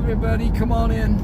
everybody, come on in.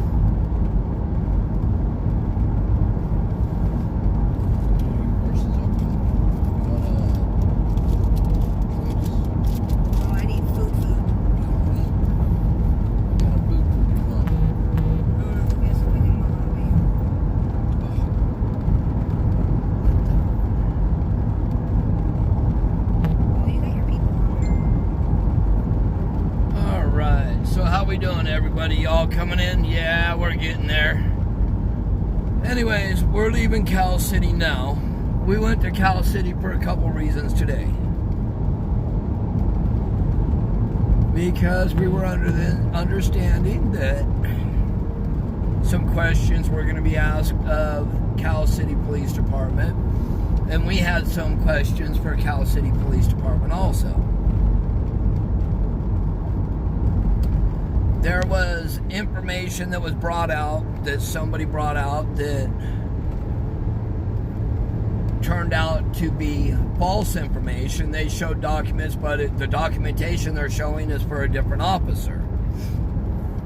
Y'all coming in? Yeah, we're getting there. Anyways, we're leaving Cal City now. We went to Cal City for a couple reasons today. Because we were under the understanding that some questions were going to be asked of Cal City Police Department. And we had some questions for Cal City Police Department also. There was information that was brought out, that somebody brought out, that turned out to be false information. They showed documents, but the documentation they're showing is for a different officer.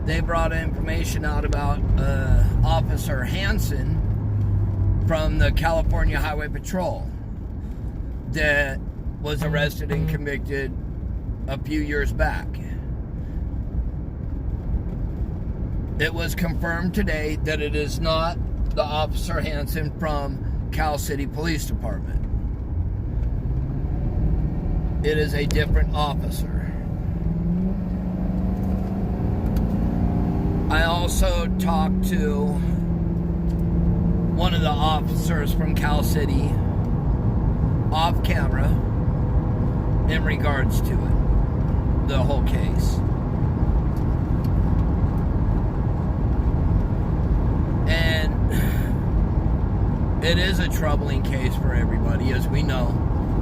They brought information out about Officer Hansens from the California Highway Patrol that was arrested and convicted a few years back. It was confirmed today that it is not the Officer Hansens from Cal City Police Department. It is a different officer. I also talked to one of the officers from Cal City off camera in regards to it, the whole case. And it is a troubling case for everybody, as we know,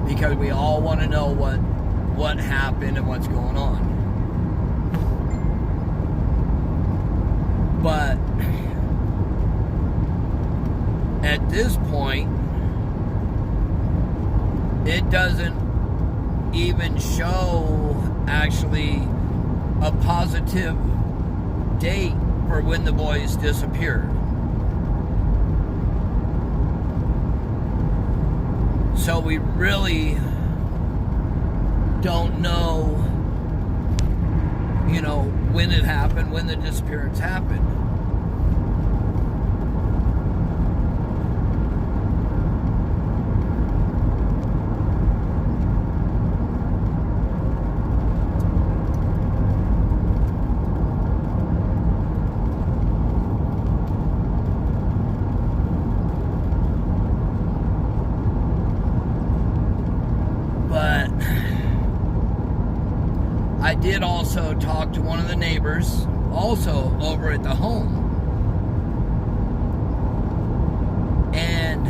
because we all want to know what happened and what's going on. But at this point, it doesn't even show actually a positive date for when the boys disappeared. So we really don't know, when it happened, when the disappearance happened. I did also talk to one of the neighbors, also over at the home. And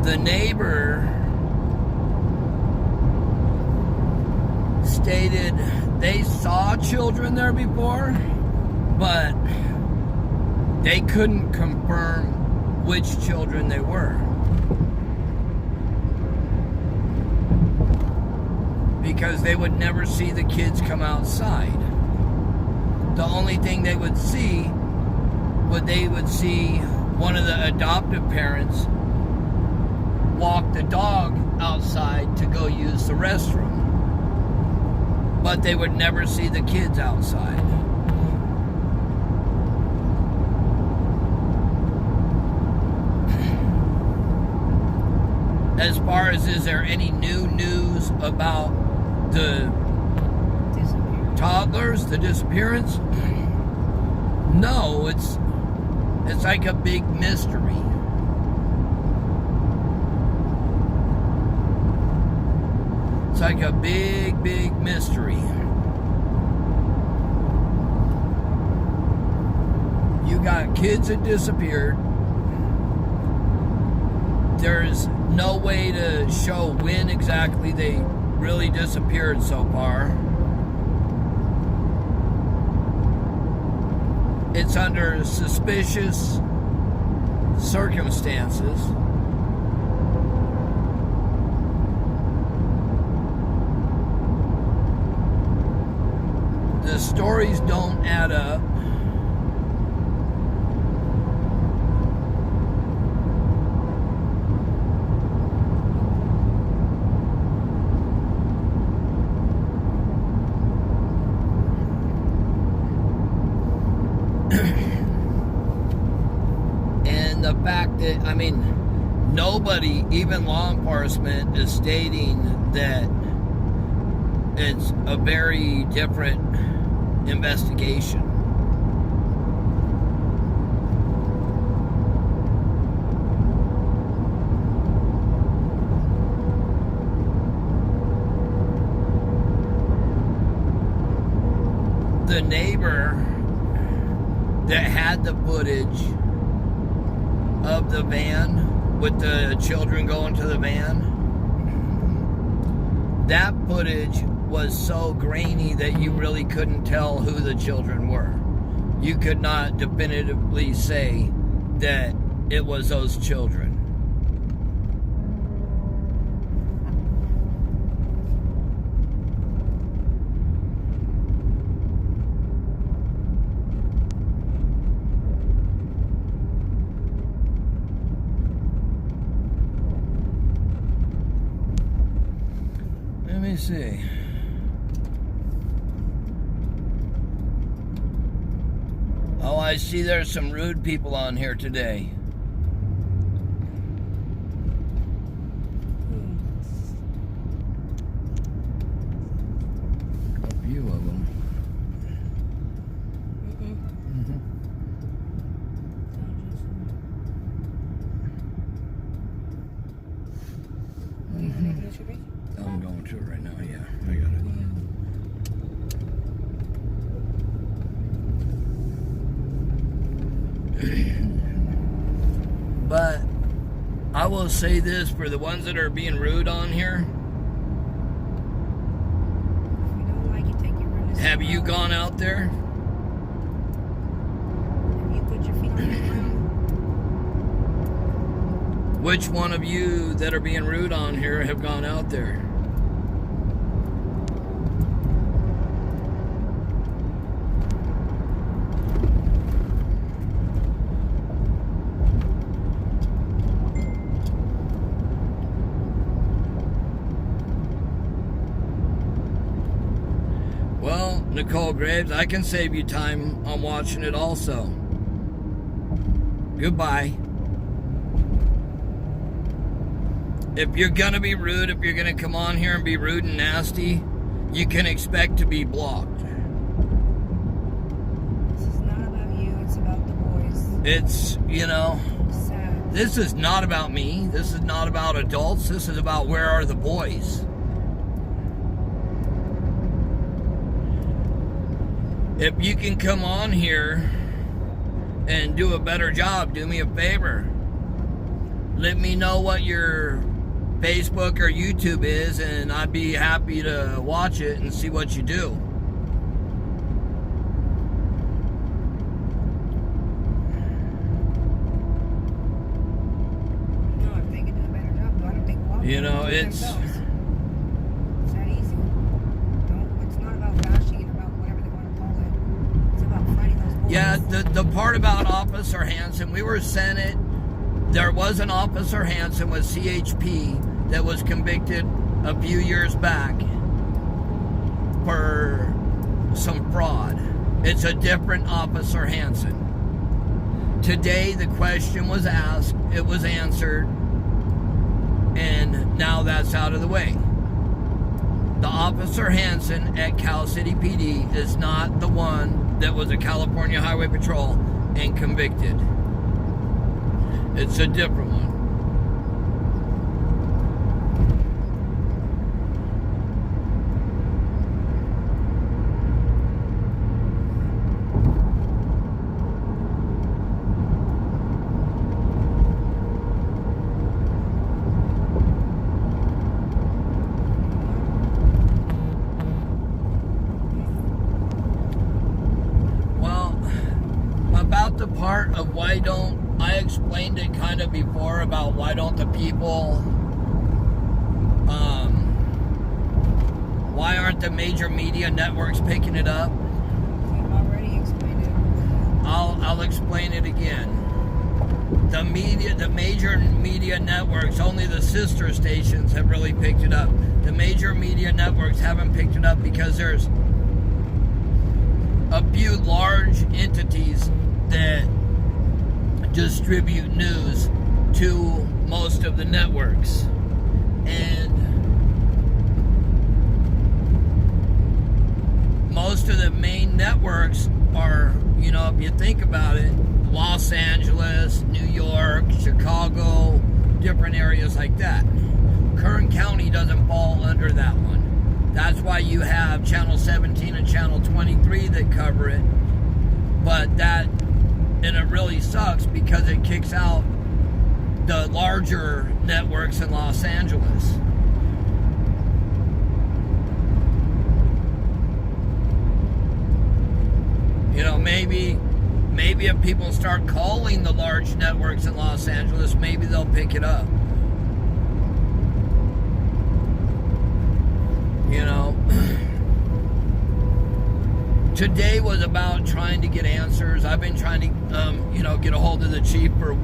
the neighbor stated they saw children there before, but they couldn't confirm which children they were. Because they would never see the kids come outside. The only thing they would see one of the adoptive parents walk the dog outside to go use the restroom. But they would never see the kids outside. As far as, is there any new news about the toddlers, the disappearance? No, it's like a big mystery. It's like a big, big mystery. You got kids that disappeared. There's no way to show when exactly they really disappeared so far. It's under suspicious circumstances. the stories don't add up. And the fact that, I mean, nobody, even law enforcement, is stating that it's a very different investigation. The neighbor that had the footage of the van with the children going to the van, that footage was so grainy that you really couldn't tell who the children were. You could not definitively say that it was those children. Let me see. Oh, I see there's some rude people on here today. A few of them. I'm going to it right now, yeah. I got it. But I will say this for the ones that are being rude on here. If you don't like it, take your rudeness. Have you gone out there? Have you put your feet on the ground? Which one of you that are being rude on here have gone out there? Well, Nicole Graves, I can save you time on watching it also. Goodbye. If you're gonna be rude, if you're gonna come on here and be rude and nasty, you can expect to be blocked. This is not about you, it's about the boys. It's, you know, Sad. this is not about me. This is not about adults. This is about where are the boys. If you can come on here and do a better job, do me a favor. Let me know what your Facebook or YouTube is, and I'd be happy to watch it and see what you do. No, if they could do a better job, why don't they go out You there know, and do it it's... themselves? It's that easy. It's not about bashing it, about whatever they want to call it. It's about fighting those boys. Yeah, the part about Officer Hansen, we were sent it. There was an Officer Hansen with CHP that was convicted a few years back for some fraud. It's a different Officer Hansen. Today, the question was asked, it was answered, and now that's out of the way. The Officer Hansen at Cal City PD is not the one that was a California Highway Patrol and convicted. It's a different one. Well, about the part of why don't I explained it kind of before about why don't the people, why aren't the major media networks picking it up? I'll explain it again. The major media networks, only the sister stations have really picked it up. The major media networks haven't picked it up because there's a few large entities that distribute news to most of the networks. And most of the main networks are, if you think about it, Los Angeles, New York, Chicago, different areas like that. Kern County doesn't fall under that one. That's why you have Channel 17 and Channel 23 that cover it. But and it really sucks because it kicks out the larger networks in Los Angeles. Maybe if people start calling the large networks in Los Angeles, maybe they'll pick it up. Today was about trying to get answers. I've been trying to, get a hold of the chief for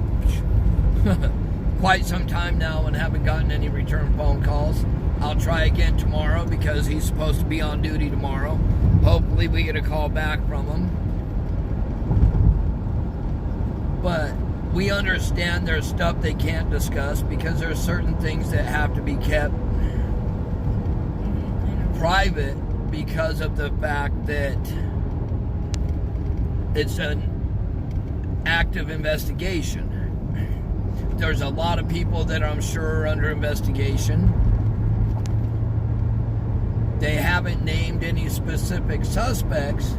quite some time now and haven't gotten any return phone calls. I'll try again tomorrow because he's supposed to be on duty tomorrow. Hopefully we get a call back from him. But we understand there's stuff they can't discuss because there's certain things that have to be kept private because of the fact that it's an active investigation. There's a lot of people that I'm sure are under investigation. They haven't named any specific suspects,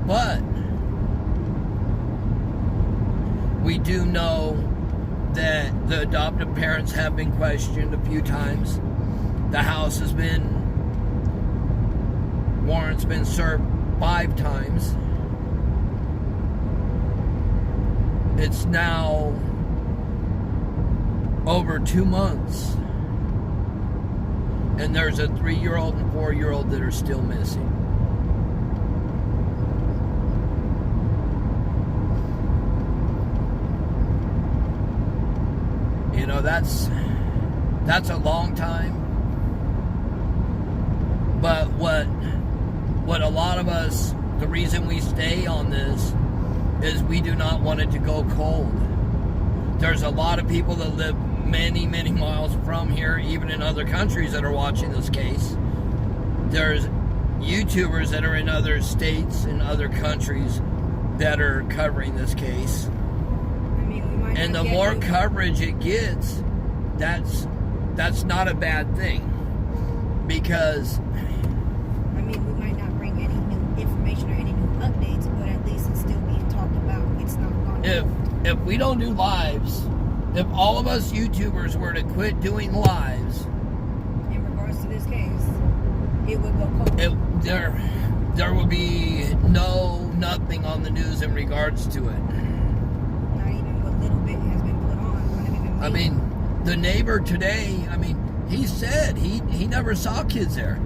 but we do know that the adoptive parents have been questioned a few times. The house has been, warrants been served 5 times. It's now over 2 months. And there's a 3-year-old and 4-year-old that are still missing. That's a long time. But what a lot of us, the reason we stay on this is we do not want it to go cold. There's a lot of people that live many, many miles from here, even in other countries, that are watching this case. There's YouTubers that are in other states and other countries that are covering this case. And the more coverage it gets, that's not a bad thing. Because we might not bring any new information or any new updates, but at least it's still being talked about. It's not gone. If we don't do lives, if all of us YouTubers were to quit doing lives in regards to this case, it would go cold. There would be nothing on the news in regards to it. Not even what little bit has been put on. The neighbor today, he said he never saw kids there.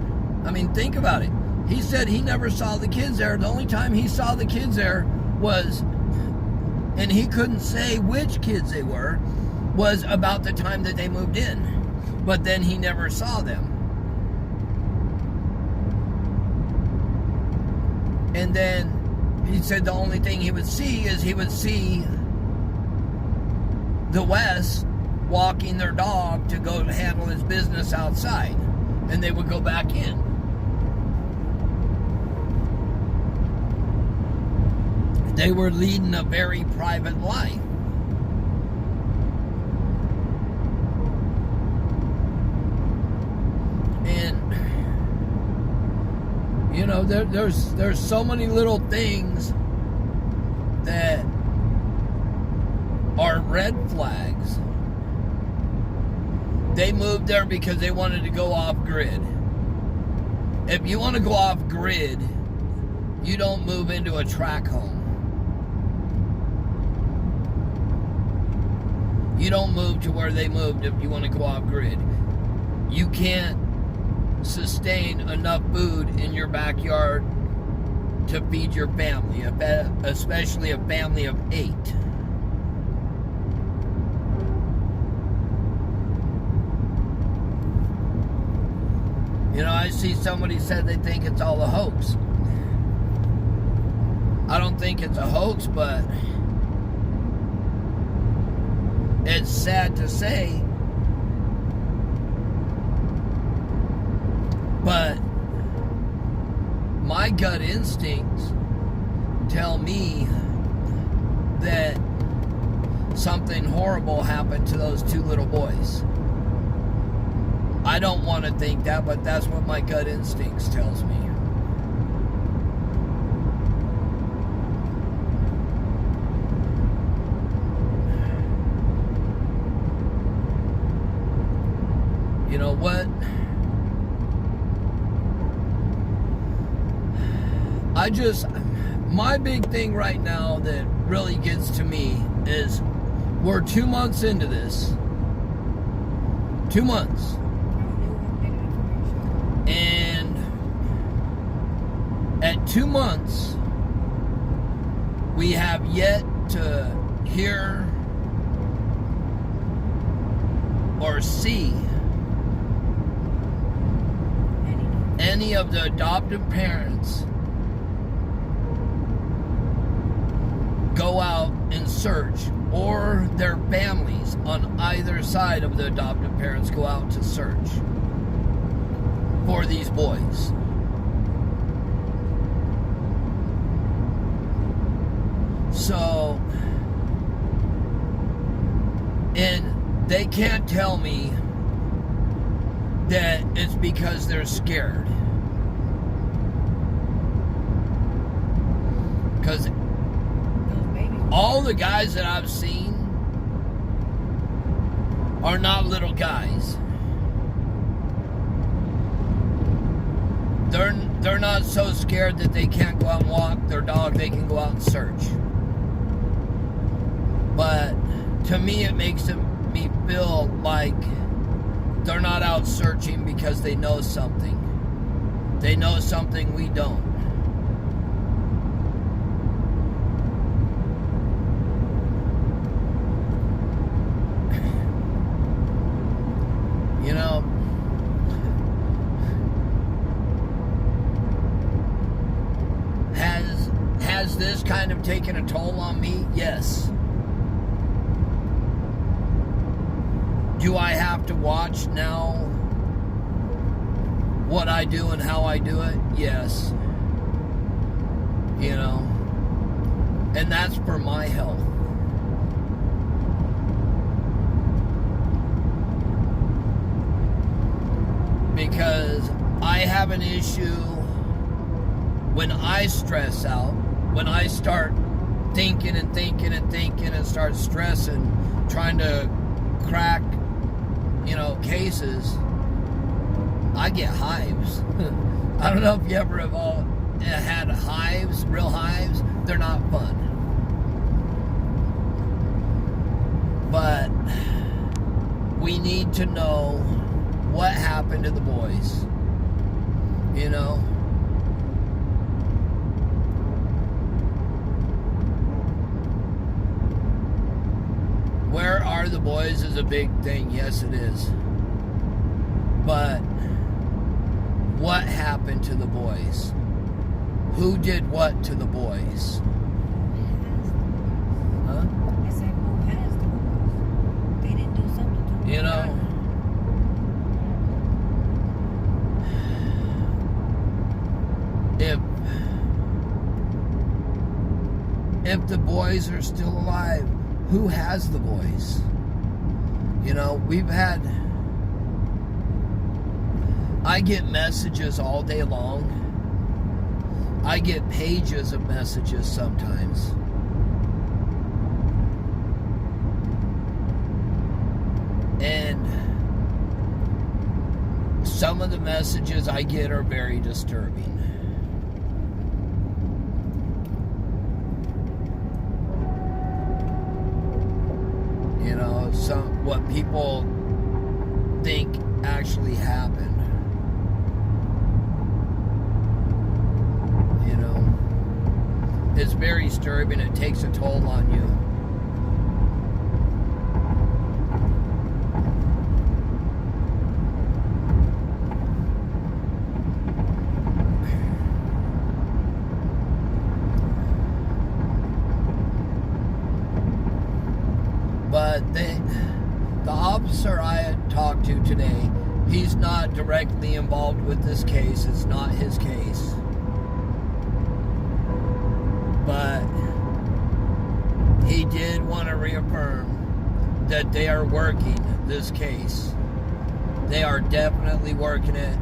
Think about it. He said he never saw the kids there. The only time he saw the kids there was, and he couldn't say which kids they were, was about the time that they moved in. But then he never saw them. And then he said the only thing he would see is the West walking their dog to go handle his business outside. And they would go back in. They were leading a very private life. And there's so many little things that are red flags. They moved there because they wanted to go off grid. If you want to go off grid, you don't move into a tract home. You don't move to where they moved if you want to go off grid. You can't sustain enough food in your backyard to feed your family, especially a family of 8. You know, I see somebody said they think it's all a hoax. I don't think it's a hoax, but it's sad to say. But my gut instincts tell me that something horrible happened to those 2 little boys. I don't want to think that, but that's what my gut instincts tells me. You know what? My big thing right now that really gets to me is we're 2 months into this. 2 months. And at 2 months, we have yet to hear or see any of the adoptive parents go out and search, or their families on either side of the adoptive parents go out to search for these boys. So, and they can't tell me that it's because they're scared. Because all the guys that I've seen are not little guys. They're not so scared that they can't go out and walk their dog. They can go out and search. But to me, it makes me feel like they're not out searching because they know something. They know something we don't. You know, has this kind of taken a toll on me? Yes. Do I have to watch now what I do and how I do it? Yes. You know, and that's for my health. Because I have an issue when I stress out, when I start thinking and thinking and thinking and start stressing, trying to crack, cases, I get hives. I don't know if you ever have all had hives, real hives. They're not fun. But we need to know what happened to the boys. You know? Where are the boys is a big thing. Yes, it is. But what happened to the boys? Who did what to the boys? Huh? I said, who has the boys? They didn't do something to them. You know? If the boys are still alive, who has the boys? You know, I get messages all day long. I get pages of messages sometimes. And some of the messages I get are very disturbing. You know, what people think actually happened. You know. disturbing. It takes a toll on you. But the officer I had talked to today, he's not directly involved with this case. It's not his case. But he did want to reaffirm that they are working this case. They are definitely working it.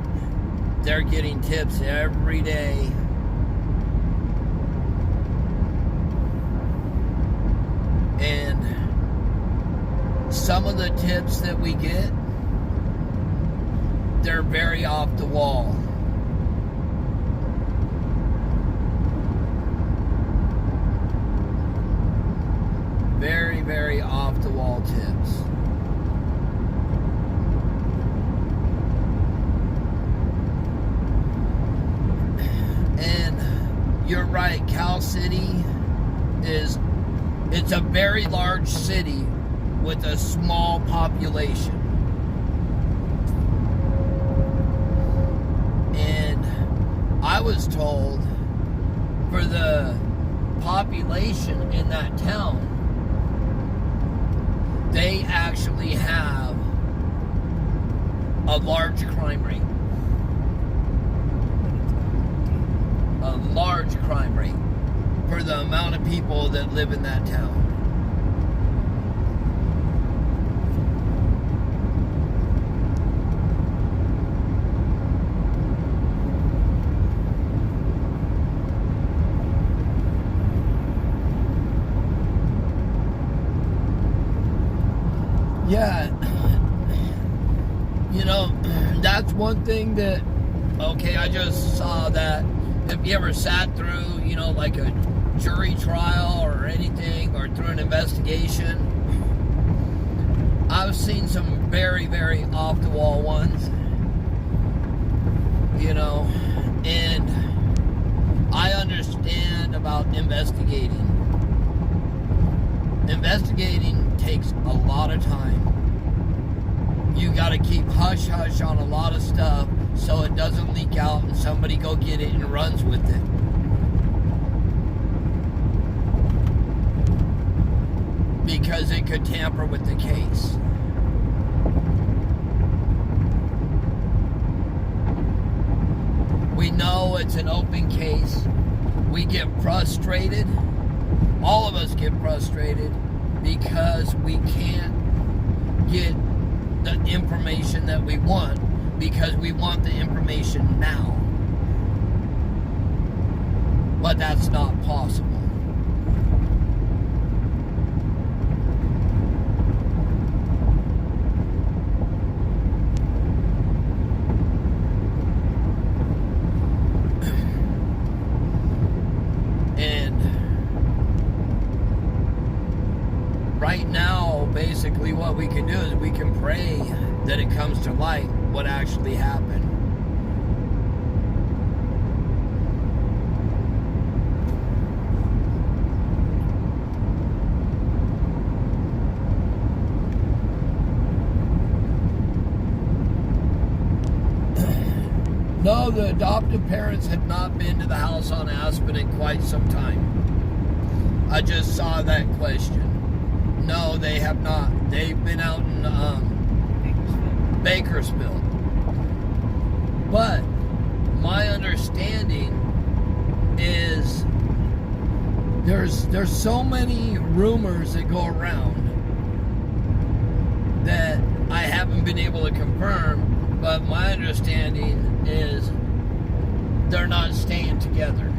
They're getting tips every day. And some of the tips that we get, they're very off the wall. Very, very off the wall tips. And you're right, Cal City it's a very large city with a small population. And I was told for the population in that town, they actually have a large crime rate. A large crime rate for the amount of people that live in that town. Yeah, you know, that's one thing that, okay, I just saw that if you ever sat through, you know, like a jury trial or anything, or through an investigation, I've seen some very, very off-the-wall ones, you know, and I understand about investigating. Investigating takes a lot of time. You got to keep hush-hush on a lot of stuff so it doesn't leak out and somebody go get it and runs with it. Because it could tamper with the case. We know it's an open case. We get frustrated. All of us get frustrated because we can't get the information that we want, because we want the information now. But that's not possible. And right now, basically what we can do is we can pray that it comes to light what actually happened. No, the adoptive parents had not been to the house on Aspen in quite some time. I just saw that question. No, they have not. They've been out in Bakersfield. But my understanding is there's so many rumors that go around that I haven't been able to confirm, but my understanding is they're not staying together.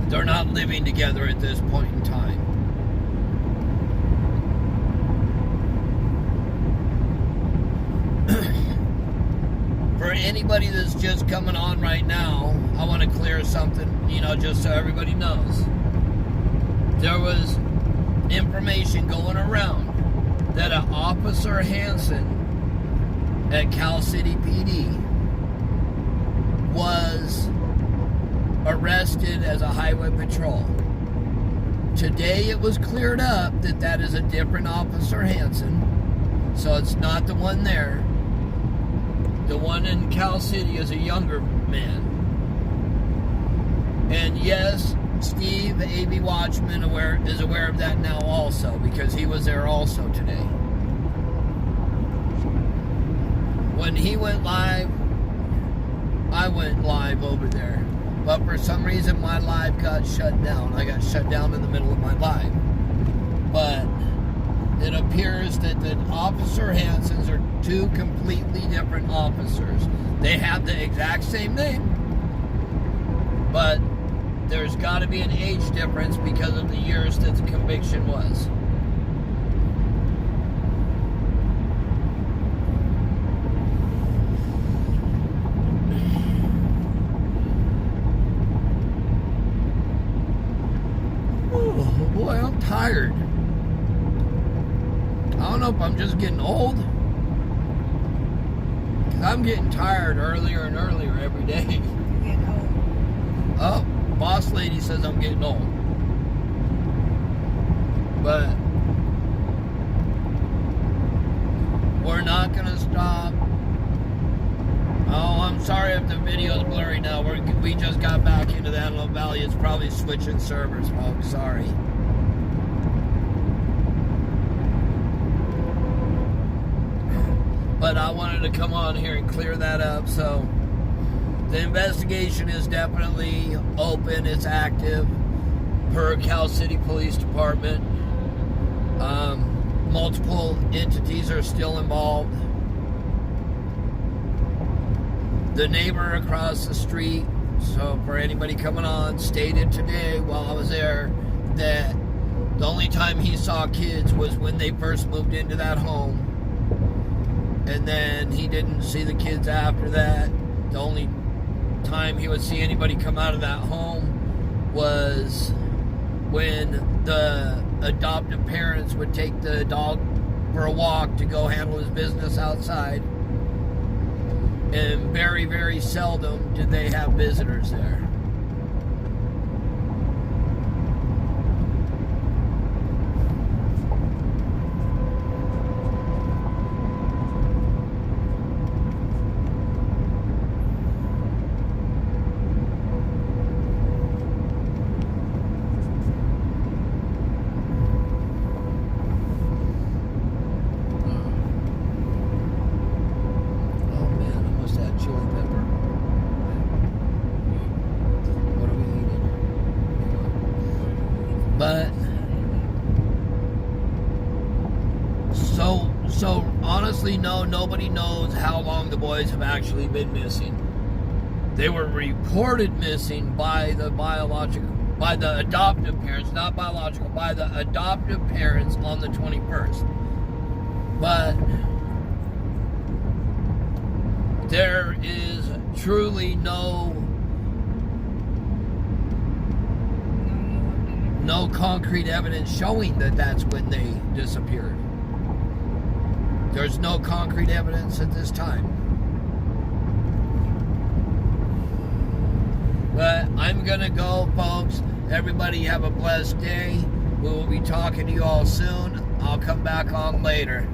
They're not living together at this point in time. For anybody that's just coming on right now, I want to clear something, you know, just so everybody knows. There was information going around that an Officer Hansen at Cal City PD was arrested as a highway patrol. Today it was cleared up that is a different Officer Hansen. So it's not the one there. The one in Cal City is a younger man. And yes, Steve, AV Watchman, is aware of that now also, because he was there also today. When he went live, I went live over there. But for some reason, my live got shut down. I got shut down in the middle of my live. But it appears that the Officer Hansens are two completely different officers. They have the exact same name, but there's got to be an age difference because of the years that the conviction was. Oh boy, I'm tired. I don't know if I'm just getting old. I'm getting tired earlier and earlier every day. You're getting old. Oh, boss lady says I'm getting old. But we're not going to stop. Oh, I'm sorry if the video's blurry now. We just got back into the Antelope Valley. It's probably switching servers, folks. Sorry. But I wanted to come on here and clear that up. So the investigation is definitely open. It's active per Cal City Police Department. Multiple entities are still involved. The neighbor across the street, so for anybody coming on, stated today while I was there that the only time he saw kids was when they first moved into that home. And then he didn't see the kids after that. The only time he would see anybody come out of that home was when the adoptive parents would take the dog for a walk to go handle his business outside. And very, very seldom did they have visitors there. But so honestly, no, nobody knows how long the boys have actually been missing. They were reported missing by the adoptive parents, not biological, by the adoptive parents on the 21st. But there is truly no concrete evidence showing that that's when they disappeared. There's no concrete evidence at this time. But I'm gonna go, folks. Everybody have a blessed day. We will be talking to you all soon. I'll come back on later.